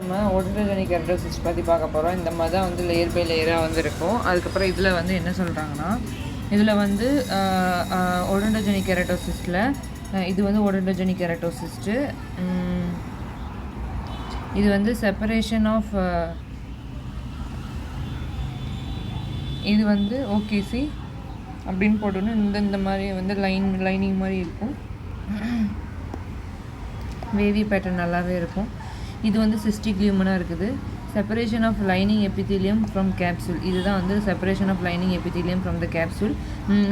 நம்ம ஓடோஜெனிக் கெரட்டோசிஸ்ட் பற்றி பார்க்க போகிறோம். இந்த மாதிரி தான் வந்து லேயர் பை லேயராக வந்து இருக்கும். அதுக்கப்புறம் இதில் வந்து என்ன சொல்கிறாங்கன்னா, இதில் வந்து ஓடோஜெனிக் கெரட்டோசிஸ்டில் இது வந்து ஓடோஜெனிக் கெரட்டோசிஸ்ட்டு. இது வந்து செப்பரேஷன் ஆஃப் இது வந்து ஓகேசி அப்படின்னு போட்டோன்னா இந்த மாதிரி வந்து லைனிங் மாதிரி இருக்கும். வேவி பேட்டர்ன் நல்லாவே இருக்கும். இது வந்து சிஸ்டிக் லியூமனாக இருக்குது. Separation of lining epithelium from capsule. இதுதான் வந்து separation of lining epithelium from the capsule.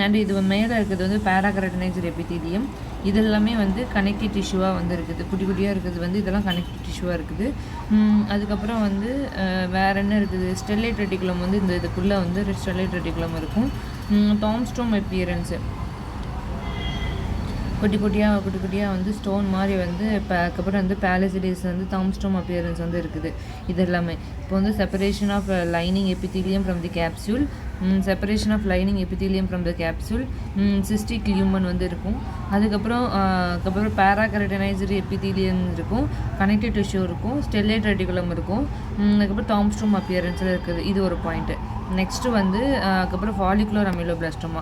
And இது மேலே இருக்கிறது வந்து பேராகரட்டனைஸ்டு எபித்தீலியம். இது எல்லாமே வந்து கனெக்டிவ் டிஷ்யூவாக வந்து இருக்குது. குட்டி குட்டியாக இருக்கிறது வந்து இதெல்லாம் கனெக்டிவ் டிஷ்யூவாக இருக்குது. அதுக்கப்புறம் வந்து வேறு என்ன இருக்குது, ஸ்டெர்லைட் ரெட்டிகுலம் வந்து இதுக்குள்ளே வந்து ஸ்டெர்லைட் ரெட்டிகுலம் இருக்கும். தாம்ஸ்டோம் அப்பியரன்ஸு குட்டி குட்டியாக வந்து ஸ்டோன் மாதிரி வந்து அதுக்கப்புறம் வந்து பேலசிடேஸ் வந்து தாம்ஸ்டோம் அப்பியரன்ஸ் வந்து இருக்குது. இது எல்லாமே இப்போ வந்து separation of lining epithelium from the capsule, separation of lining epithelium from the capsule, cystic lumen வந்து இருக்கும். அதுக்கப்புறம் பேராகரட்டனைஸ்டு எபித்தீலியம் இருக்கும், கனெக்டிவ் டிஷ்யூ இருக்கும், ஸ்டெர்லைட் ரெட்டிகுலம் இருக்கும். அதுக்கப்புறம் தாம்ஸ்டோம் அப்பியரன்ஸில் இருக்குது. இது ஒரு பாயிண்ட்டு. நெக்ஸ்ட்டு வந்து அதுக்கப்புறம் ஃபாலிகுலர் அமிலோபிளாஸ்டோமா.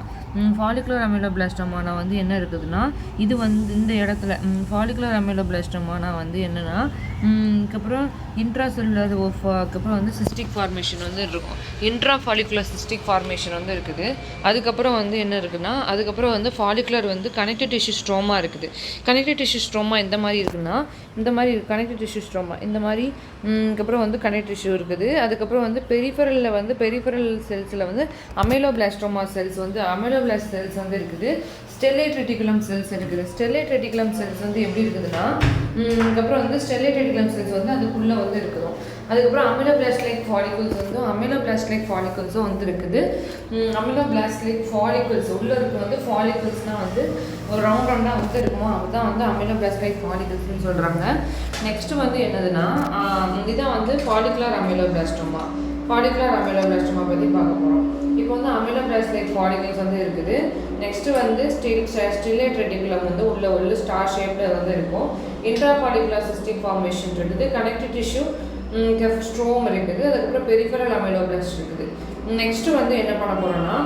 ஃபாலிகுலர் அமிலோபிளாஸ்டோமானா வந்து என்ன இருக்குதுன்னா, இது வந்து இந்த இடத்துல ஃபாலிகுலர் அமிலோபிளாஸ்டோமானா வந்து என்னென்னா, அதுக்கப்புறம் இன்ட்ராசெல்லுலர் அதுக்கப்புறம் வந்து சிஸ்டிக் ஃபார்மேஷன் வந்து இருக்கும். இன்ட்ரா ஃபாலிகுலர் சிஸ்டிக் ஃபார்மேஷன் வந்து இருக்குது. அதுக்கப்புறம் வந்து என்ன இருக்குன்னா, அதுக்கப்புறம் வந்து ஃபாலிகுலர் வந்து கனெக்டிவ் டிஷ்யூ ஸ்ட்ரோமா இருக்குது. கனெக்டிவ் டிஷ்யூ ஸ்ட்ரோமா எந்த மாதிரி இருக்குன்னா, இந்த மாதிரி கனெக்டிவ் டிஷ்யூ ஸ்ட்ரோமா இந்த மாதிரி. அதுக்கப்புறம் வந்து கனெக்டிவ் டிஷ்யூ இருக்குது. அதுக்கப்புறம் வந்து பெரிஃபரல் செல்ஸில் வந்து அமிலோபிளாஸ்டோமா செல்ஸ் வந்து அமிலோபிளாஸ்ட் செல்ஸ் வந்து இருக்குது. ஸ்டெர்லைட் ரெட்டிகுலம் செல்ஸ் இருக்குது. ஸ்டெர்லைட் ரெட்டிகுலம் செல்ஸ் வந்து எப்படி இருக்குதுன்னா, அதுக்கப்புறம் வந்து ஸ்டெர்லைட் ரெட்டிகுலம் செல்ஸ் வந்து அதுக்குள்ளே வந்து இருக்குது. அதுக்கப்புறம் அமிலோபிளாஸ்ட் லைக் ஃபாலிகல்ஸும் வந்து இருக்குது. அமிலோபிளாஸ்ட் லைக் ஃபாலிகல்ஸ் உள்ளே இருக்க வந்து ஃபாலிகல்ஸ்னால் வந்து ஒரு ரவுண்டாக வந்து இருக்குமோ, அதுதான் வந்து அமிலோபிளாஸ்ட் லைக் ஃபாலிகல்ஸ்னு சொல்கிறாங்க. நெக்ஸ்ட்டு வந்து என்னதுன்னா, இதுதான் வந்து ஃபாலிகுலர் அமிலோபிளாஸ்டோமா பற்றி பார்க்க போகிறோம். இப்போ வந்து அமிலோபிளாஸ்ட் லைக் ஃபாலிகல்ஸ் வந்து இருக்குது. நெக்ஸ்ட்டு வந்து ஸ்டெர்லைட் ரெட்டிகுலம் வந்து உள்ள ஸ்டார் ஷேப்பில் வந்து இருக்கும். இன்ட்ரா ஃபாலிகுலர் சிஸ்டிக் ஃபார்மேஷன் இருக்குது. கனெக்டிவ் டிஷ்யூ ஸ்ட்ரோம் இருக்குது. அதுக்கப்புறம் பெரிஃபரல் அமிலோபிளாஸ்ட் இருக்குது. நெக்ஸ்ட்டு வந்து என்ன பண்ண போகிறோன்னா,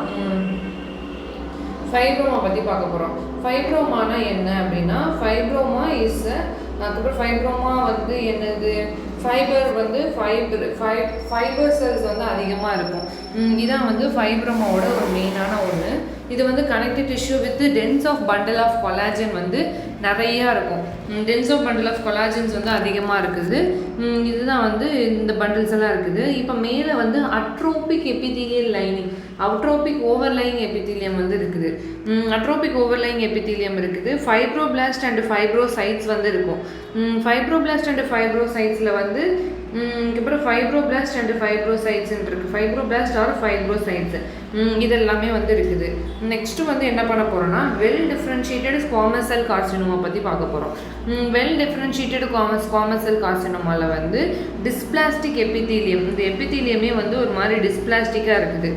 ஃபைப்ரோமா பற்றி பார்க்க போகிறோம். ஃபைப்ரோமானா என்ன அப்படின்னா, ஃபைப்ரோமா இஸ் அதுக்கப்புறம் ஃபைப்ரோமா வந்து என்னது, ஃபைபர் செல்ஸ் வந்து அதிகமாக இருக்கும். இதான் வந்து ஃபைப்ரோமாவோட ஒரு மெயினான ஒன்று. இது வந்து connective tissue with dense of bundle of collagen வந்து நிறையா இருக்கும். Dense of bundle of collagens வந்து அதிகமாக இருக்குது. இதுதான் வந்து இந்த பண்டில்ஸ் எல்லாம் இருக்குது. இப்போ மேலே வந்து அட்ரோபிக் எபித்தீலியல் லைனிங், அவுட்ரோபிக் ஓவர்லைங் எபித்தீலியம் வந்து இருக்குது. அட்ரோபிக் ஓவர்லைங் எபித்தீலியம் இருக்குது. ஃபைப்ரோபிளாஸ்ட் அண்ட் ஃபைப்ரோசைட்ஸ் வந்து இருக்கும். ஃபைப்ரோபிளாஸ்ட் அண்ட் ஃபைப்ரோசைட்ஸில் வந்து அப்புறம் ஃபைப்ரோபிளாஸ்ட் அண்ட் ஃபைப்ரோசைட்ஸ் இருக்குது. ஃபைப்ரோபிளாஸ்ட் ஆர் ஃபைப்ரோசைட்ஸ் இதெல்லாமே வந்து இருக்குது. நெக்ஸ்ட்டு வந்து என்ன பண்ண போகிறோன்னா, வெல் டிஃப்ரென்ஷியேட்டட் ஸ்குவாமஸ் செல் கார்சினோமா பற்றி பார்க்க போகிறோம். வெல் டிஃப்ரென்ஷியேட்டட் ஸ்குவாமஸ் செல் கார்சினோமாவில் வந்து டிஸ்பிளாஸ்டிக் எபித்தீலியம், இந்த எபித்தீலியமே வந்து ஒரு மாதிரி டிஸ்பிளாஸ்டிக்காக இருக்குது.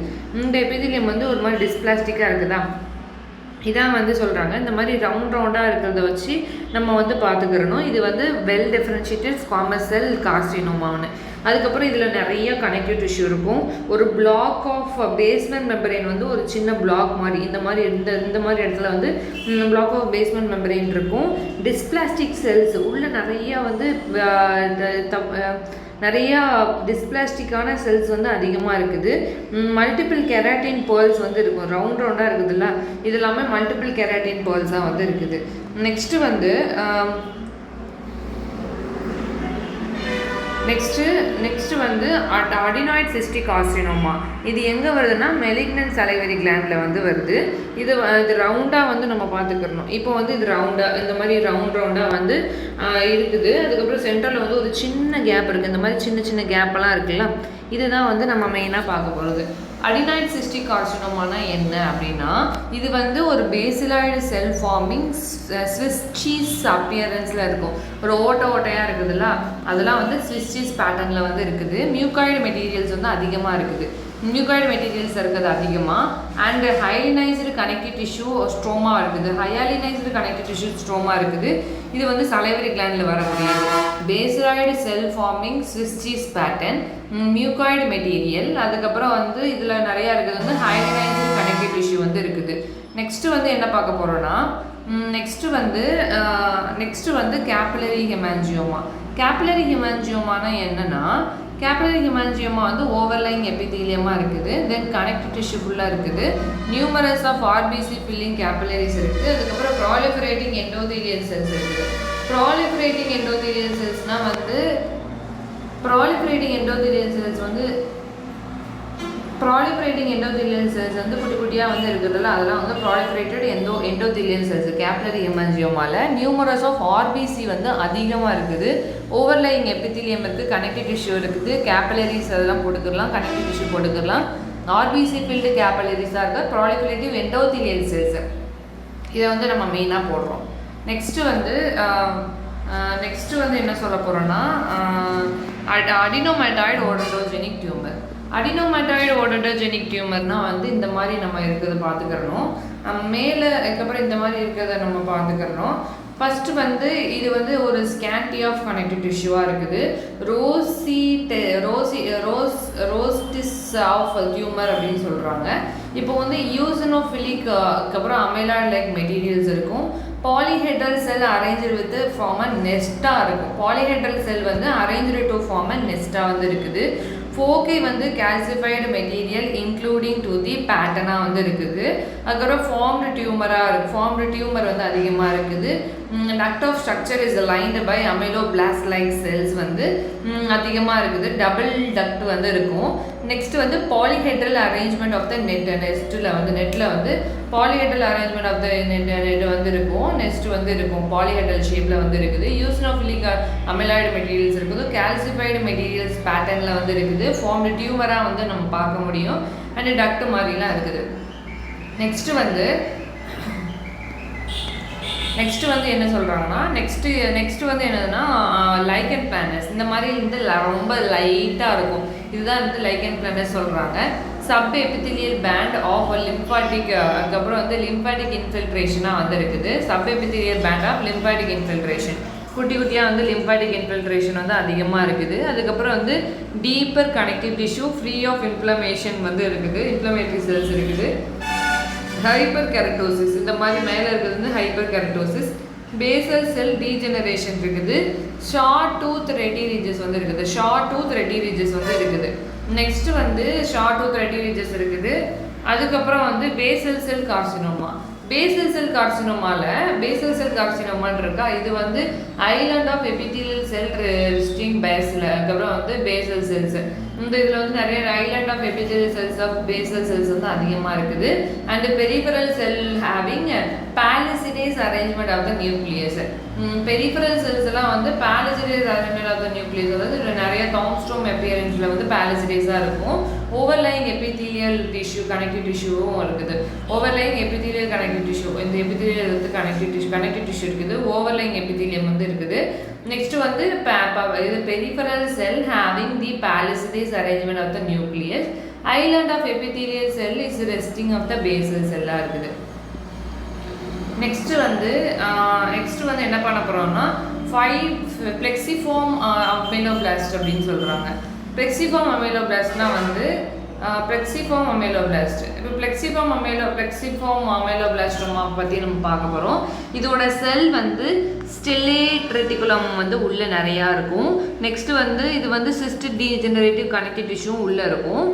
இந்த எபித்தீலியம் வந்து ஒரு மாதிரி டிஸ்பிளாஸ்டிக்காக இருக்குதா, இதான் வந்து சொல்கிறாங்க. இந்த மாதிரி ரவுண்டாக இருக்கிறத வச்சு நம்ம வந்து பார்த்துக்கிறணும். இது வந்து வெல் டிஃப்ரென்ஷியேட்டட் ஸ்குவாமஸ் செல் கார்சினோமான்னு. அதுக்கப்புறம் இதில் நிறைய கனெக்டிவ் டிஷ்யூ இருக்கும். ஒரு பிளாக் ஆஃப் பேஸ்மெண்ட் மெம்பரேன் வந்து ஒரு சின்ன பிளாக் மாதிரி இந்த மாதிரி இடத்துல வந்து பிளாக் ஆஃப் பேஸ்மெண்ட் மெம்பரேன் இருக்கும். டிஸ்பிளாஸ்டிக் செல்ஸ் உள்ள நிறையா வந்து நிறையா டிஸ்பிளாஸ்டிக்கான செல்ஸ் வந்து அதிகமாக இருக்குது. மல்டிபிள் கெராட்டின் பேர்ல்ஸ் வந்து இருக்கும். ரவுண்டாக இருக்குதுல்ல, இது எல்லாமே மல்டிபிள் கெராட்டின் பேர்ல்ஸாக வந்து இருக்குது. நெக்ஸ்ட்டு வந்து நெக்ஸ்ட்டு வந்து அடினாய்ட் சிஸ்டிக் கார்சினோமா. இது எங்கே வருதுன்னா, மெலிக்னன்ட் சலைவரி கிளாண்டில் வந்து வருது. இது ரவுண்டாக வந்து நம்ம பார்த்துக்கிறணும். இப்போ வந்து இது ரவுண்டாக இந்த மாதிரி ரவுண்டாக வந்து இருக்குது. அதுக்கப்புறம் சென்டரில் வந்து ஒரு சின்ன கேப் இருக்குது. இந்த மாதிரி சின்ன சின்ன கேப்பெல்லாம் இருக்குல்ல, இதுதான் வந்து நம்ம மெயினாக பார்க்க போகிறது. அடினாய்ட் சிஸ்டிக் கார்சினோமானா என்ன அப்படின்னா, இது வந்து ஒரு பேசிலாய்டு செல் ஃபார்மிங் ஸ்விஸ் சீஸ் அப்பியரன்ஸில் இருக்கும். ஒரு ஓட்டையாக இருக்குதுல்ல, அதெல்லாம் வந்து ஸ்விஸ் சீஸ் பேட்டர்னில் வந்து இருக்குது. மியூகாய்டு மெட்டீரியல்ஸ் வந்து அதிகமாக இருக்குது. மியூகாய்டு மெட்டீரியல்ஸ் இருக்குது அதிகமாக. அண்ட் ஹைலினைஸ்டு கனெக்டிவ் டிஷ்யூ ஸ்ட்ரோமா இருக்குது, ஹையாலினைஸ்டு கனெக்டிவ் டிஷ்யூ ஸ்ட்ரோமா இருக்குது. இது வந்து சலைவரி கிளாண்டில் வரக்கூடியது. Basaloid cell forming Swiss cheese pattern, mucoid material. அதுக்கப்புறம் வந்து இதில் நிறையா இருக்குது வந்து ஹைலினைஸ்டு கனெக்டிவ் டிஷ்யூ வந்து இருக்குது. நெக்ஸ்ட்டு வந்து என்ன பார்க்க போகிறோன்னா, நெக்ஸ்ட்டு வந்து கேபிலரி ஹெமாஞ்சியோமா. கேபிலரி ஹெமாஞ்சியோமானா என்னென்னா, கேபிலரி ஹெமாஞ்சியோமா வந்து ஓவர்லைங் எபிதீலியமாக இருக்குது. தென் கனெக்டிவ் டிஷ்யூ ஃபுல்லாக இருக்குது. Numerous of RBC filling capillaries இருக்குது. அதுக்கப்புறம் ப்ராலிஃபரேட்டிங் எண்டோதீலியல் செல்ஸ் இருக்குது. ப்ராலிஃபரேட்டிங் எண்டோதீலியல் செல்ஸ்னால் வந்து ப்ராலிஃபரேட்டிங் எண்டோதீலியல் செல்ஸ் வந்து குட்டி குட்டியாக வந்து இருக்கிறதுல அதெல்லாம் வந்து ப்ராலிஃபரேட்டட் எண்டோதீலியல் செல்ஸ். கேபிலரி ஹெமாஞ்சியோமாவில் நியூமரஸ் ஆஃப் ஆர்பிசி வந்து அதிகமாக இருக்குது. ஓவர்லைங் எபிதீலியம் இருக்குது, கனெக்டிவ் டிஷ்யூ இருக்குது, கேபிலரிஸ் அதெல்லாம் போட்டுக்கலாம், கனெக்டிவ் டிஷ்யூ போட்டுக்கலாம். ஆர்பிசி ஃபில்டு கேபிலரிஸாக இருக்க ப்ராலிஃபரேட்டிவ் எண்டோதீலியல் செல்ஸ், இதை வந்து நம்ம மெயினாக போடுறோம். நெக்ஸ்ட்டு வந்து என்ன சொல்ல போகிறோன்னா, அடினோமேட்டாய்டு ஓடோஜெனிக் டியூமர். அடினோமேட்டாய்டு ஓடோஜெனிக் டியூமர்னால் வந்து இந்த மாதிரி நம்ம இருக்கிறத பார்த்துக்கிறணும். மேலே அதுக்கப்புறம் இந்த மாதிரி இருக்கிறத நம்ம பார்த்துக்கிறணும். ஃபஸ்ட்டு வந்து இது வந்து ஒரு ஸ்கேன்டி ஆஃப் கனெக்டிவ் டிஷ்யூவாக இருக்குது. ரோஸ்டிஸ் ஆஃப் டியூமர் அப்படின்னு சொல்கிறாங்க. இப்போ வந்து யூசனோஃபிலிக் அப்புறம் அமைலாய்டு லைக் மெட்டீரியல்ஸ் இருக்கும். Polyhedral cell arrange with form a நெஸ்ட்டாக இருக்கும். பாலிஹெட்ரல் செல் வந்து அரேஞ்சு டு ஃபார்ம் அ நெஸ்ட்டாக வந்து இருக்குது. ஃபோக்கை வந்து calcified material including to the பேட்டர்னாக வந்து இருக்குது. அதுக்கப்புறம் ஃபார்ம்டு டியூமர் வந்து அதிகமாக இருக்குது. Duct of structure is lined by ameloblast like cells வந்து அதிகமாக இருக்குது. டபுள் டக்ட் வந்து இருக்கும். நெக்ஸ்ட் வந்து பாலிஹெட்ரல் அரேஞ்ச்மெண்ட் ஆஃப் த நெட்டில் வந்து polyhedral arrangement of the net வந்து இருக்கும். நெக்ஸ்ட் வந்து இருக்கும் பாலிஹெட்ரல் ஷேப்பில் வந்து இருக்குது. யூசனோஃபிலிக் அமைலாய்டு மெட்டீரியல்ஸ் இருக்குது. கால்சிஃபைடு மெட்டீரியல்ஸ் பேட்டர்னில் வந்து இருக்குது. ஃபார்ம்டு டியூமராக வந்து நம்ம பார்க்க முடியும். அண்ட் டக்ட் மாதிரிலாம் இருக்குது. நெக்ஸ்ட் வந்து என்ன சொல்கிறாங்கன்னா, நெக்ஸ்ட் வந்து என்னதுன்னா லைக்கன் பிளானஸ். இந்த மாதிரி வந்து ரொம்ப லைட்டாக இருக்கும். இதுதான் வந்து லைக்கன் பிளானஸ் சொல்கிறாங்க. Sub epithelial band of lymphatic, அதுக்கப்புறம் வந்து லிம்ஃபாட்டிக் இன்ஃபில்ட்ரேஷனாக வந்து இருக்குது. Sub epithelial band of lymphatic infiltration, குட்டி குட்டியாக வந்து லிம்ஃபாட்டிக் இன்ஃபில்ட்ரேஷன் வந்து அதிகமாக இருக்குது. அதுக்கப்புறம் வந்து deeper connective tissue free of inflammation வந்து இருக்குது. இன்ஃப்ளமேட்டரி செல்ஸ் இருக்குது. ஹைப்பர் கெரட்டோசிஸ், இந்த மாதிரி மேலே இருக்கிறது வந்து hyper keratosis. Basal cell degeneration இருக்குது. ஷார்ட் டூத் ரெட்டிரிஜஸ் வந்து இருக்குது. நெக்ஸ்ட் வந்து ஷார்ட் டூத் ரெட்டிரிஜஸ் இருக்குது. அதுக்கப்புறம் வந்து basal cell carcinoma. Basal cell கார்சினோமான்னு இருக்கா, இது வந்து island of epithelial cell resting பேஸில். அதுக்கப்புறம் வந்து பேசல் செல்ஸ், இந்த இதில் வந்து நிறைய island of epithelial cells of basal cells வந்து அதிகமாக இருக்குது. And peripheral cell having palisades arrangement of the nucleus. Peripheral cells எல்லாம் வந்து palisades arrangement of the nucleus, அதாவது நிறைய தாம்ஸ்ட்ரோம் அப்பியரன்ஸில் வந்து பாலிசிடேஸாக இருக்கும். ஓவர்லைங் எபிதீலியல் டிஷ்யூ கனெக்டிவ் டிஷ்யூவும் இருக்குது. ஓவர்லைங் எபிதீலியல் கனெக்டிவ் டிஷ்யூ, இந்த எபிதீலியல் வந்து கனெக்டிவ் டிஷ்யூ இருக்குது. ஓவர்லைங் எபிதீலியம் வந்து இருக்குது. நெக்ஸ்ட் வந்து இது peripheral cell having the palisades arrangement of the nucleus. Island of epithelial cell is resting of the basal செல்லாக இருக்குது. நெக்ஸ்ட் வந்து என்ன பண்ண போகிறோம்னா, பிளெக்சிஃபார்ம் அமைலோபிளாஸ்ட் அப்படின்னு சொல்கிறாங்க. பிளெக்சிஃபார்ம் அமைலோபிளாஸ்ட்னால் வந்து பிளெக்சிஃபார்ம் அமைலோபிளாஸ்ட். இப்போ பிளெக்சிஃபார்ம் அமைலோபிளாஸ்டோமா பற்றி நம்ம பார்க்க போகிறோம். இதோட செல் வந்து ஸ்டெல்லேட் ரெட்டிகுலம் வந்து உள்ளே நிறையா இருக்கும். நெக்ஸ்ட் வந்து இது வந்து சிஸ்டிக் டீஜெனரேட்டிவ் கனெக்டிவ் டிஷ்யூவும் உள்ளே இருக்கும்.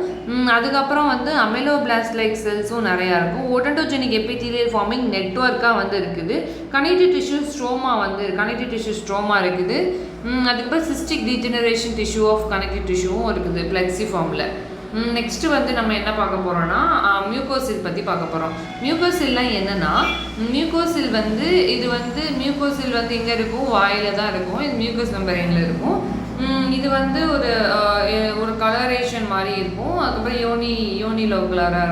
அதுக்கப்புறம் வந்து அமைலோபிளாஸ்ட் லைக் செல்ஸும் நிறையா இருக்கும். ஓடோஜெனிக் எபிதீலியல் ஃபார்மிங் நெட்வொர்க்காக வந்து இருக்குது. கனெக்டிவ் டிஷ்யூ ஸ்ட்ரோமா இருக்குது. அதுக்கப்புறம் cystic degeneration tissue of connective டிஷ்யூவும் இருக்குது பிளெக்சிஃபார்மில். நெக்ஸ்ட் வந்து நம்ம என்ன பார்க்க போகிறோம்னா, மியூகோசில் பற்றி பார்க்க போகிறோம். மியூகோசில்லாம் என்னென்னா, மியூகோசில் வந்து எங்கே இருக்கும், வாயில் தான் இருக்கும். இது மியூகோஸ் மெம்பரேனில் இருக்கும். இது வந்து ஒரு கலரேஷன் மாதிரி இருக்கும். அதுக்கப்புறம் யோனி லோகுலராக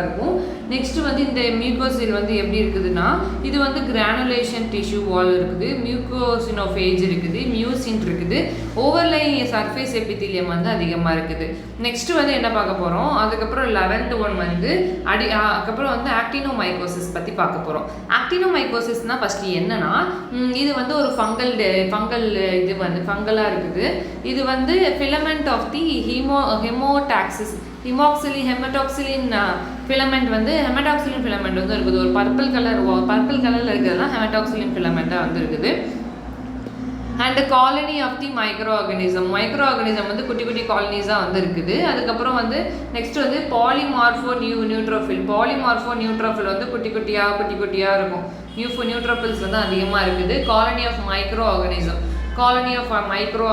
இருக்கும். நெக்ஸ்ட் வந்து இந்த மியூகோசில் வந்து எப்படி இருக்குதுன்னா இது வந்து கிரானுலேஷன் டிஷ்யூ வால் இருக்குது, மியூகோசினோஃபேஜ் இருக்குது, மியூசின் இருக்குது, ஓவர்லைங் சர்ஃபேஸ் எபித்தீலியம் வந்து அதிகமாக இருக்குது. நெக்ஸ்ட் வந்து என்ன பார்க்க போகிறோம், அதுக்கப்புறம் 11th ஒன் வந்து அதுக்கப்புறம் வந்து ஆக்டினோமைகோசிஸ் பற்றி பார்க்க போகிறோம். ஆக்டினோமைகோசிஸ்னால் ஃபஸ்ட்டு என்னன்னா இது வந்து ஒரு ஃபங்கல் இது வந்து ஃபங்கலாக இருக்குது. இது வந்து ஃபிலமெண்ட் ஆஃப் தி ஹெமோடாக்சிஸ் ஹெமடாக்சிலின் ஃபிலமெண்ட் வந்து ஹெமடாக்சிலின் ஃபிலமெண்ட் வந்து இருக்குது. ஒரு பர்பிள் கலரில் இருக்கிறதுலாம் ஹெமடாக்சிலின் ஃபிலமெண்ட்டாக வந்து இருக்குது. And colony of the micro organism வந்து குட்டி குட்டி காலனிஸாக வந்து இருக்குது. அதுக்கப்புறம் வந்து நெக்ஸ்ட் வந்து பாலிமார்ஃபோ நியூட்ரோஃபில் வந்து குட்டி குட்டியாக இருக்கும். நியூட்ரோஃபில்ஸ் வந்து அதிகமாக இருக்குது. காலனி ஆஃப் மைக்ரோ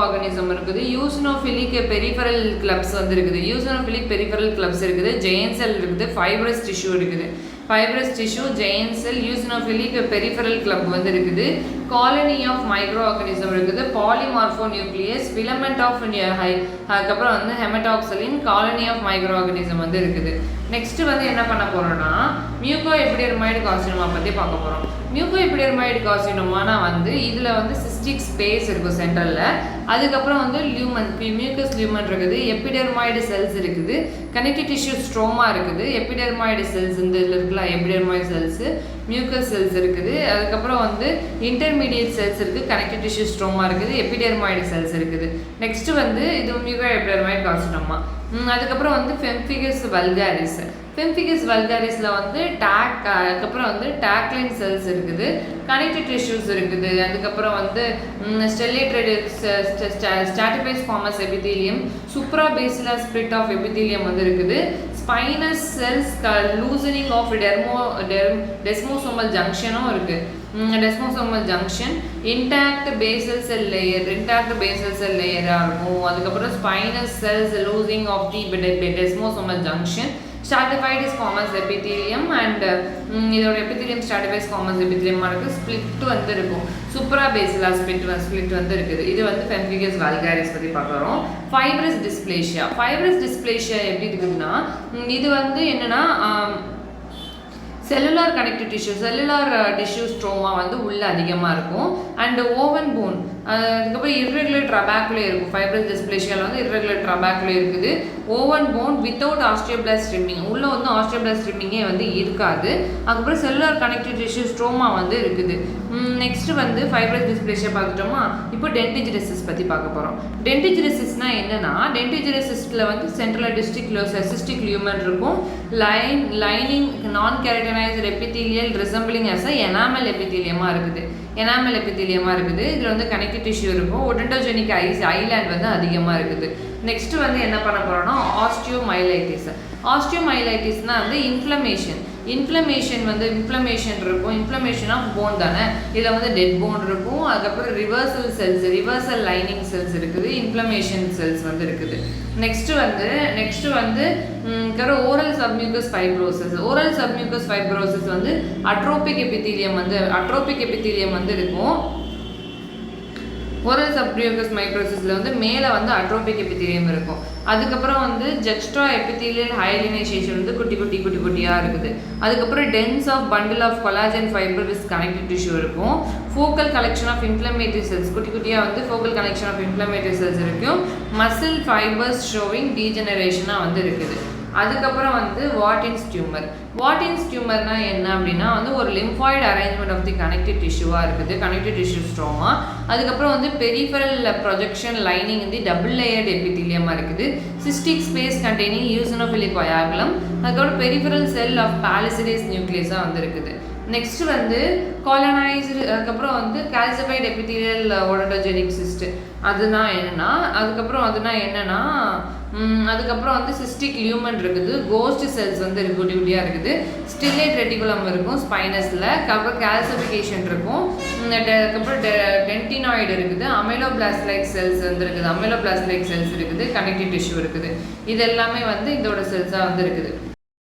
ஆர்கனிசம் இருக்குது. யூசினோஃபிலிக் பெரிஃபரல் கிளப்ஸ் வந்து இருக்குது. ஜெயன்ட் செல் இருக்குது. ஃபைப்ரஸ் டிஷ்யூ ஜெயன்ட் செல் யூசினோஃபிலிக் பெரிஃபரல் கிளப் வந்து இருக்குது. காலனி ஆஃப் மைக்ரோ ஆர்கனிசம் இருக்குது. பாலிமார்ஃபோ நியூக்ளியஸ் ஃபிலமெண்ட் ஆஃப் அதுக்கப்புறம் வந்து ஹெமடாக்சிலின் காலனி ஆஃப் மைக்ரோ ஆர்கனிசம் வந்து இருக்குது. நெக்ஸ்ட் வந்து என்ன பண்ண போகிறோம்னா மியூகோ எபிடெர்மாய்டு கார்சினோமா பற்றி பார்க்க போகிறோம். மியூகோ எபிடெர்மாய்டு கார்சினோமானா வந்து இதில் வந்து சிஸ்டிக் ஸ்பேஸ் இருக்கும் சென்டரில். அதுக்கப்புறம் வந்து மியூக்கஸ் லியூமன் இருக்குது. எபிடெர்மாய்டு செல்ஸ் இருக்குது. கனெக்டிவ் டிஷ்யூ ஸ்ட்ரோமா இருக்குது. எபிடெர்மாய்டு செல்ஸ் இந்த இதில் இருக்குல்ல எபிடெர்மாய்டு செல்ஸு, மியூக்கஸ் செல்ஸ் இருக்குது. அதுக்கப்புறம் வந்து இன்டர்மீடியட் செல்ஸ் இருக்குது. கனெக்டிவ் டிஷ்யூ ஸ்ட்ரோமா இருக்குது. எபிடெர்மாய்டு செல்ஸ் இருக்குது. நெக்ஸ்ட் வந்து இது மியூகோ எபிடெர்மாய்டு கார்சினோமா. அதுக்கப்புறம் வந்து ஃபெம்ஃபிகஸ் வல்காரிஸில் வந்து அதுக்கப்புறம் வந்து டாக்லைன் செல்ஸ் இருக்குது. கனெக்டிவ் டிஷ்யூஸ் இருக்குது. அதுக்கப்புறம் வந்து stellated stratified squamous epithelium, suprabasilar split of epithelium வந்து இருக்குது. Spinous cells loosening of desmosomal ஜங்ஷனும் இருக்குது. Desmosomal junction intact basal cell லேயராக இருக்கும். அதுக்கப்புறம் spinous cells loosing of the desmosomal junction, stratified squamous epithelium and இதோட எபித்தீலியம் ஸ்ட்ராட்டிஃபைடு ஃபார்மஸ் எபித்தீலியமாக இருக்குது. ஸ்பிளிட் வந்து இருக்கும். சூப்ராபேசிலர் ஸ்பிளிட் வந்து இருக்குது. இது வந்து ஃபெம்ஃபிகஸ் வல்காரிஸ் பற்றி பார்க்குறோம். ஃபைப்ரஸ் டிஸ்ப்ளேஷியா எப்படி இருக்குதுன்னா இது வந்து என்னென்னா செல்லுலார் கனெக்டிவ் டிஷ்யூ ஸ்ட்ரோமா வந்து உள்ளே அதிகமாக இருக்கும். அண்ட் ஓவன் போன் அதுக்கப்புறம் இர்ரெகுலர் ட்ரபாக்குலே இருக்கும். ஃபைப்ரஸ் டிஸ்ப்ளேஷியாவில் வந்து இர்ரெகுலர் ட்ரபாக்குலே இருக்குது. ஓவன் போன் வித்தவுட் ஆஸ்டியோபிளாஸ்ட் ஸ்ட்ரிம்மிங், உள்ளே வந்து ஆஸ்டியோபிளாஸ்ட் ஸ்ட்ரிம்மிங்கே வந்து இருக்காது. அதுக்கப்புறம் செல்லுலார் கனெக்டிவ் டிஷ்யூ ஸ்ட்ரோமா வந்து இருக்குது. நெக்ஸ்ட் வந்து ஃபைப்ரஸ் டிஸ்ப்ளேஷியா பார்த்துட்டோமா. இப்போ டென்டிஜிரெசிஸ் பற்றி பார்க்க போகிறோம். டென்டிஜிரெசிஸ்னால் என்னென்னா டென்டிஜிரெசிஸில் வந்து சென்ட்ரல் சிஸ்டிக் லியூமன் இருக்கும். லைனிங் நான் கேரட்டனைஸ்டு எபித்தீலியல் ரிசம்பிளிங் அஸ் எனாமல் எபித்தீலியமாக இருக்குது. இதில் வந்து கனெக்டிவ் டிஷ்யூ இருக்கும். ஒடென்டோஜெனிக் ஐலாண்ட் வந்து அதிகமாக இருக்குது. நெக்ஸ்ட் வந்து என்ன பண்ண போகிறோம்னா ஆஸ்டியோமைலைட்டிஸ்னால் வந்து இன்ஃப்ளமேஷன் இருக்கும். இன்ஃப்ளமேஷன் ஆஃப் போன் தானே. இதில் வந்து டெட் போன் இருக்கும். அதுக்கப்புறம் ரிவர்சல் லைனிங் செல்ஸ் இருக்குது. இன்ஃப்ளமேஷன் செல்ஸ் வந்து இருக்குது. நெக்ஸ்ட் வந்து ஓரல் சப்மியூக்கஸ் ஃபைப்ரோசிஸ் வந்து அட்ரோபிக் எபித்தீலியம் வந்து இருக்கும். ஓரல் சப்மியூக்கஸ் ஃபைப்ரோசிஸில் வந்து மேலே வந்து அட்ரோபிக் எபித்தீலியம் இருக்கும். அதுக்கப்புறம் வந்து ஜெக்ஸ்ட்ரா எபித்தீலியல் ஹைலினைசேஷன் வந்து குட்டியாக இருக்குது. அதுக்கப்புறம் dense of bundle of collagen fibre with connective tissue இருக்கும். Focal collection of inflammatory cells குட்டியாக வந்து focal collection of inflammatory cells இருக்கும். மசில் ஃபைபர்ஸ் ஷோவிங் டீஜெனரேஷனாக வந்து இருக்குது. அதுக்கப்புறம் வந்து வாட்டின்ஸ் டியூமர்னா என்ன அப்படின்னா வந்து ஒரு lymphoid arrangement of the connective டிஷ்யூவாக இருக்குது. Connective tissue stroma. அதுக்கப்புறம் வந்து பெரிஃபரல் ப்ரொஜெக்ஷன் லைனிங் வந்து டபுள் லேயர்டு எபித்தீலியமாக இருக்குது. Cystic space containing eosinophilic coagulum. அதுக்கப்புறம் பெரிஃபரல் செல் ஆஃப் பாலிசிடேஸ் நியூக்ளியஸாக வந்து இருக்குது. நெக்ஸ்ட் வந்து காலனைஸ்டு அதுக்கப்புறம் வந்து கால்சிஃபைடு எபித்தீலியல் ஒடென்டோஜெனிக் சிஸ்ட் அதுதான் என்னென்னா அதுக்கப்புறம் வந்து சிஸ்டிக் லியூமன் இருக்குது. கோஸ்ட் செல்ஸ் வந்து குட்டியாக இருக்குது. ஸ்டில்லேட் ரெட்டிகுலம் இருக்கும் ஸ்பைனஸில். அப்புறம் கால்சிஃபிகேஷன் இருக்கும். அதுக்கப்புறம் டென்டினாய்டு இருக்குது. அமைலோபிளாஸ்ட் லைக் செல்ஸ் இருக்குது. கனெக்டிவ் டிஷ்யூ இருக்குது. இது எல்லாமே வந்து இதோட செல்ஸாக வந்து இருக்குது.